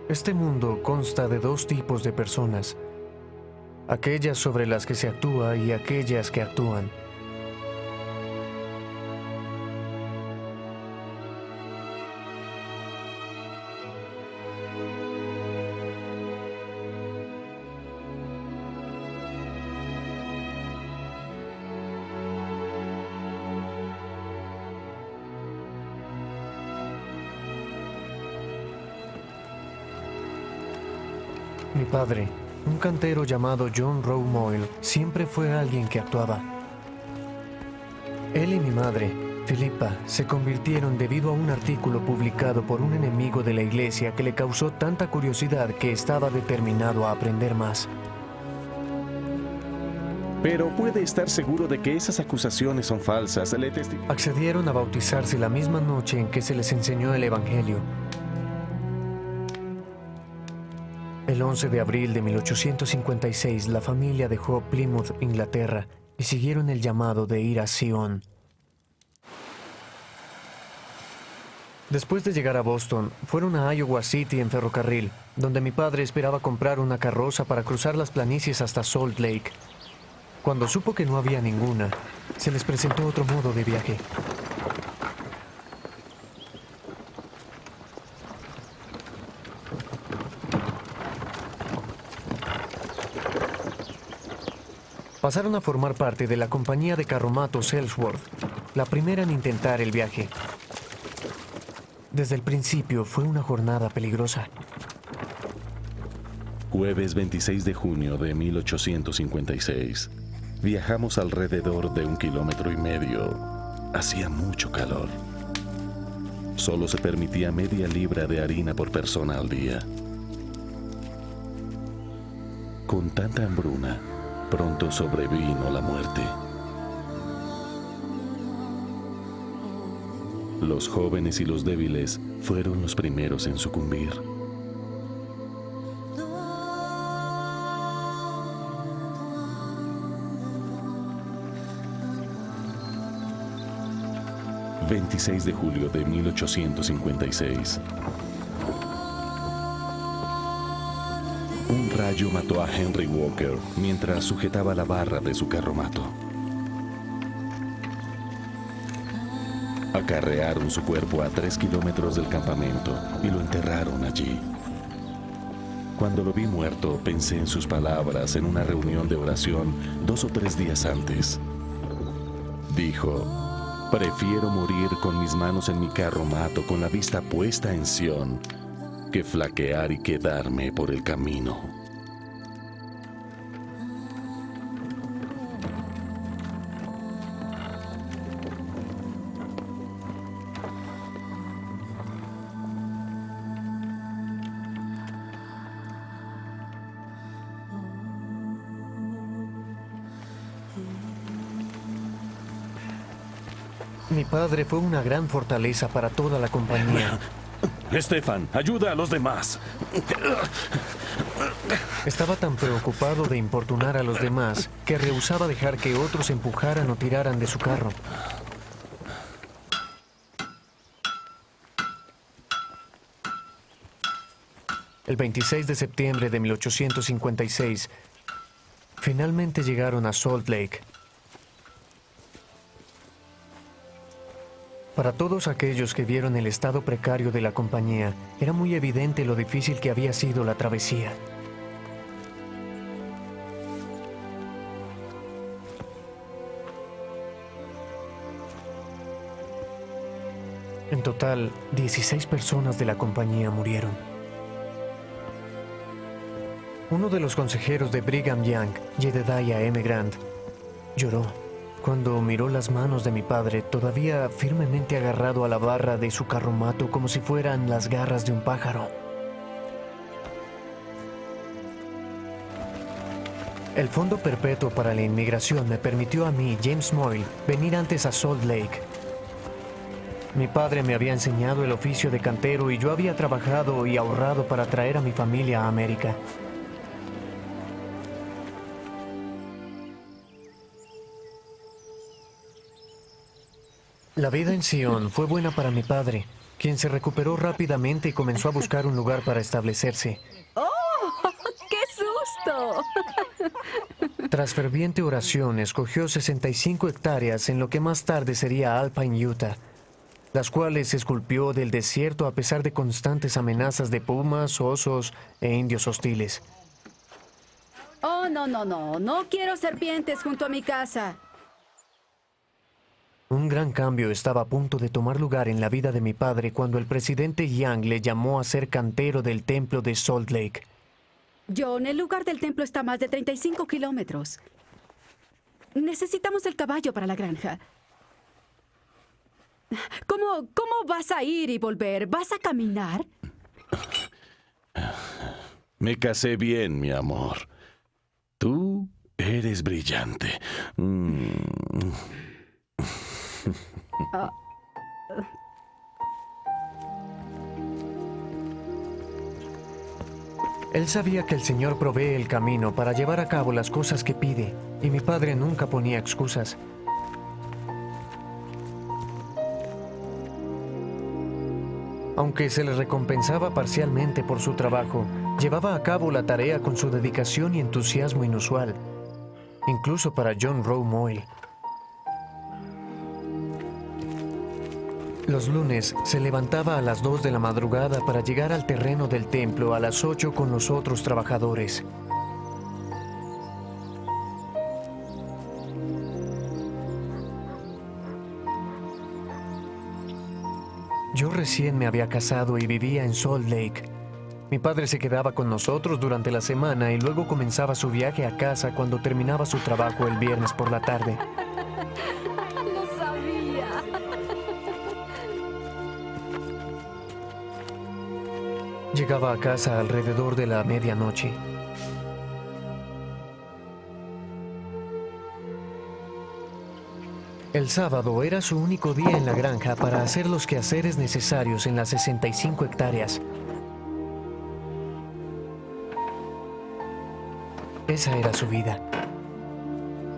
Este mundo consta de dos tipos de personas, aquellas sobre las que se actúa y aquellas que actúan. Mi padre, un cantero llamado John Rowe Moyle, siempre fue alguien que actuaba. Él y mi madre, Philippa, se convirtieron debido a un artículo publicado por un enemigo de la iglesia que le causó tanta curiosidad que estaba determinado a aprender más. Pero puede estar seguro de que esas acusaciones son falsas. Accedieron a bautizarse la misma noche en que se les enseñó el Evangelio. El 11 de abril de 1856, la familia dejó Plymouth, Inglaterra, y siguieron el llamado de ir a Sion. Después de llegar a Boston, fueron a Iowa City en ferrocarril, donde mi padre esperaba comprar una carroza para cruzar las planicies hasta Salt Lake. Cuando supo que no había ninguna, se les presentó otro modo de viaje. Pasaron a formar parte de la compañía de carromatos Ellsworth, la primera en intentar el viaje. Desde el principio fue una jornada peligrosa. Jueves 26 de junio de 1856. Viajamos alrededor de 1,5 kilómetros. Hacía mucho calor. Solo se permitía media libra de harina por persona al día. Con tanta hambruna, pronto sobrevino la muerte. Los jóvenes y los débiles fueron los primeros en sucumbir. ...26 de julio de 1856... Un rayo mató a Henry Walker mientras sujetaba la barra de su carromato. Acarrearon su cuerpo a 3 kilómetros del campamento y lo enterraron allí. Cuando lo vi muerto, pensé en sus palabras en una reunión de oración 2 o 3 días antes. Dijo: prefiero morir con mis manos en mi carromato con la vista puesta en Sion que flaquear y quedarme por el camino. Mi padre fue una gran fortaleza para toda la compañía. Estefan, ayuda a los demás. Estaba tan preocupado de importunar a los demás que rehusaba dejar que otros empujaran o tiraran de su carro. El 26 de septiembre de 1856, finalmente llegaron a Salt Lake. Para todos aquellos que vieron el estado precario de la compañía, era muy evidente lo difícil que había sido la travesía. En total, 16 personas de la compañía murieron. Uno de los consejeros de Brigham Young, Jedediah M. Grant, lloró cuando miró las manos de mi padre, todavía firmemente agarrado a la barra de su carromato como si fueran las garras de un pájaro. El Fondo Perpetuo para la Inmigración me permitió a mí, James Moyle, venir antes a Salt Lake. Mi padre me había enseñado el oficio de cantero y yo había trabajado y ahorrado para traer a mi familia a América. La vida en Sion fue buena para mi padre. quien se recuperó rápidamente y comenzó a buscar un lugar para establecerse. ¡Qué susto! Tras ferviente oración, escogió 65 hectáreas en lo que más tarde sería Alpine, Utah, las cuales esculpió del desierto a pesar de constantes amenazas de pumas, osos e indios hostiles. Oh, no, no, no. No quiero serpientes junto a mi casa. Un gran cambio estaba a punto de tomar lugar en la vida de mi padre cuando el presidente Yang le llamó a ser cantero del templo de Salt Lake. John, el lugar del templo está a más de 35 kilómetros. Necesitamos el caballo para la granja. ¿Cómo vas a ir y volver? ¿Vas a caminar? Me casé bien, mi amor. Tú eres brillante. Él sabía que el Señor provee el camino para llevar a cabo las cosas que pide, y mi padre nunca ponía excusas. Aunque se le recompensaba parcialmente por su trabajo, llevaba a cabo la tarea con su dedicación y entusiasmo inusual, incluso para John Rowe Moyle. Los lunes se levantaba a las 2 de la madrugada para llegar al terreno del templo a las 8 con los otros trabajadores. Yo recién me había casado y vivía en Salt Lake. Mi padre se quedaba con nosotros durante la semana y luego comenzaba su viaje a casa cuando terminaba su trabajo el viernes por la tarde. Lo sabía. Llegaba a casa alrededor de la medianoche. El sábado era su único día en la granja para hacer los quehaceres necesarios en las 65 hectáreas. Esa era su vida.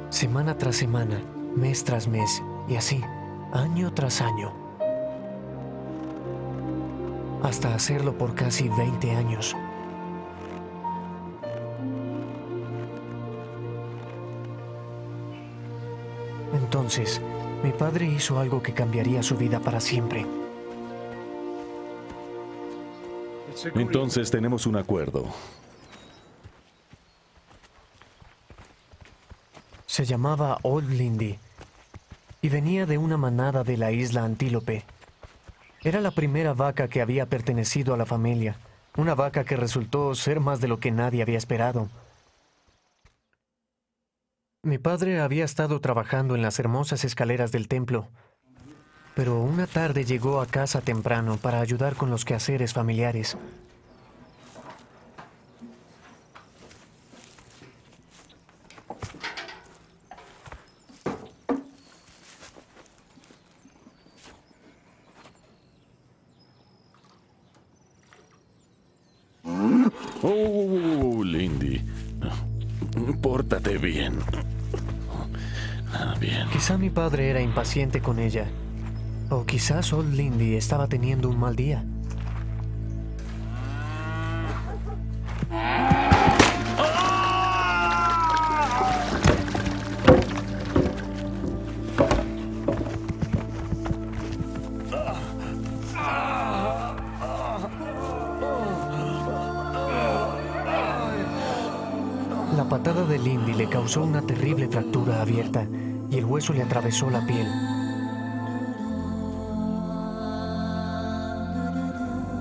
Semana tras semana, mes tras mes, y así, año tras año. Hasta hacerlo por casi 20 años. Entonces, mi padre hizo algo que cambiaría su vida para siempre. Entonces tenemos un acuerdo. Se llamaba Old Lindy y venía de una manada de la isla Antílope. Era la primera vaca que había pertenecido a la familia, una vaca que resultó ser más de lo que nadie había esperado. Mi padre había estado trabajando en las hermosas escaleras del templo, pero una tarde llegó a casa temprano para ayudar con los quehaceres familiares. Oh, Lindy. Pórtate bien. Bien. Quizá mi padre era impaciente con ella, o quizás Old Lindy estaba teniendo un mal día. La patada de Lindy le causó una terrible fractura abierta y el hueso le atravesó la piel.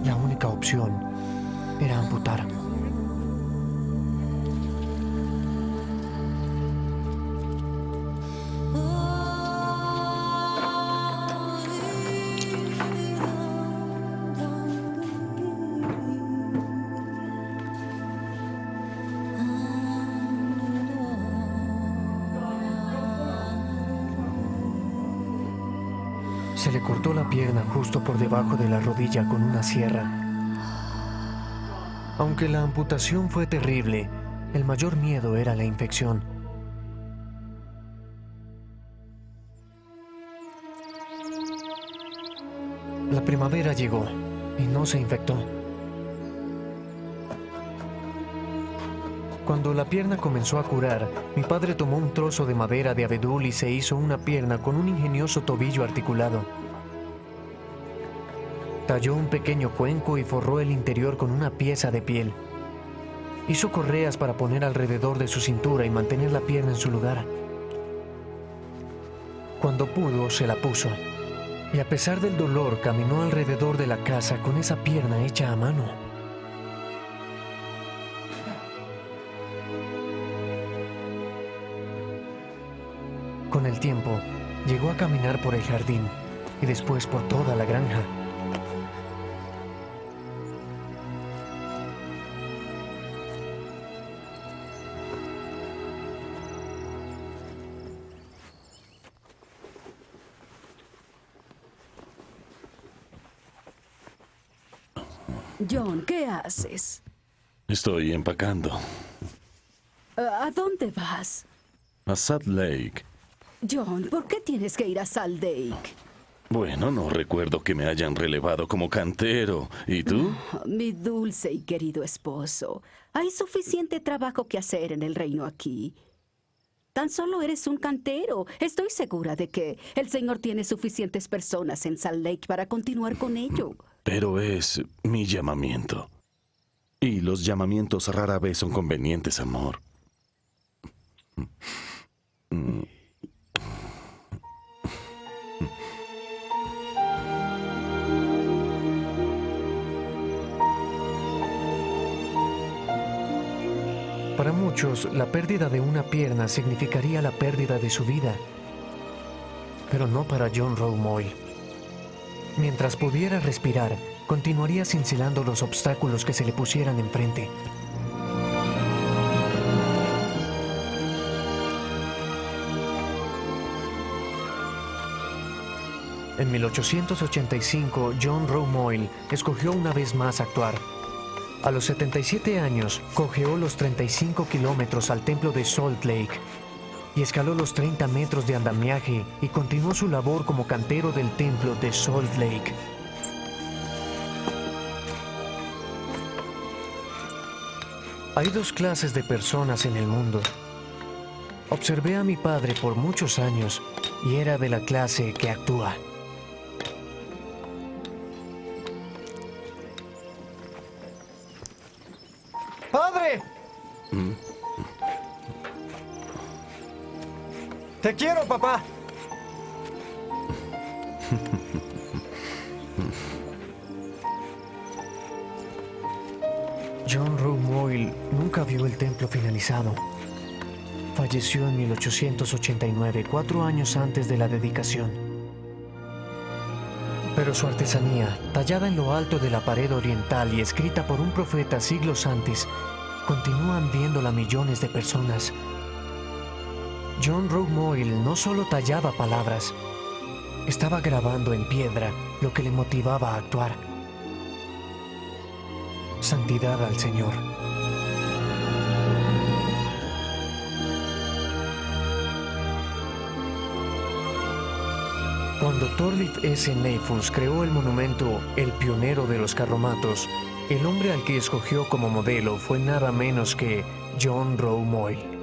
La única opción era amputar. Se le cortó la pierna justo por debajo de la rodilla con una sierra. Aunque la amputación fue terrible, el mayor miedo era la infección. La primavera llegó y no se infectó. Cuando la pierna comenzó a curar, mi padre tomó un trozo de madera de abedul y se hizo una pierna con un ingenioso tobillo articulado. Talló un pequeño cuenco y forró el interior con una pieza de piel. Hizo correas para poner alrededor de su cintura y mantener la pierna en su lugar. Cuando pudo, se la puso. Y a pesar del dolor, caminó alrededor de la casa con esa pierna hecha a mano. Con el tiempo, llegó a caminar por el jardín y después por toda la granja. John, ¿qué haces? Estoy empacando. ¿A dónde vas? A Salt Lake. John, ¿por qué tienes que ir a Salt Lake? Bueno, no recuerdo que me hayan relevado como cantero. ¿Y tú? Mi dulce y querido esposo, hay suficiente trabajo que hacer en el reino aquí. Tan solo eres un cantero. Estoy segura de que el Señor tiene suficientes personas en Salt Lake para continuar con ello. Pero es mi llamamiento. Y los llamamientos rara vez son convenientes, amor. Para muchos, la pérdida de una pierna significaría la pérdida de su vida. Pero no para John Rowe Moyle. Mientras pudiera respirar, continuaría cincelando los obstáculos que se le pusieran enfrente. En 1885, John Rowe Moyle escogió una vez más actuar. A los 77 años, cojeó los 35 kilómetros al templo de Salt Lake y escaló los 30 metros de andamiaje y continuó su labor como cantero del templo de Salt Lake. Hay dos clases de personas en el mundo. Observé a mi padre por muchos años y era de la clase que actúa. ¡Padre! ¡Te quiero, papá! John Rowe Moyle nunca vio el templo finalizado. Falleció en 1889, 4 años antes de la dedicación. Pero su artesanía, tallada en lo alto de la pared oriental y escrita por un profeta siglos antes, continúan viéndola millones de personas. John Rowe Moyle no solo tallaba palabras, estaba grabando en piedra lo que le motivaba a actuar. Santidad al Señor. Cuando Thorleif S. Neyfus creó el monumento El Pionero de los Carromatos, el hombre al que escogió como modelo fue nada menos que John Rowe Moyle.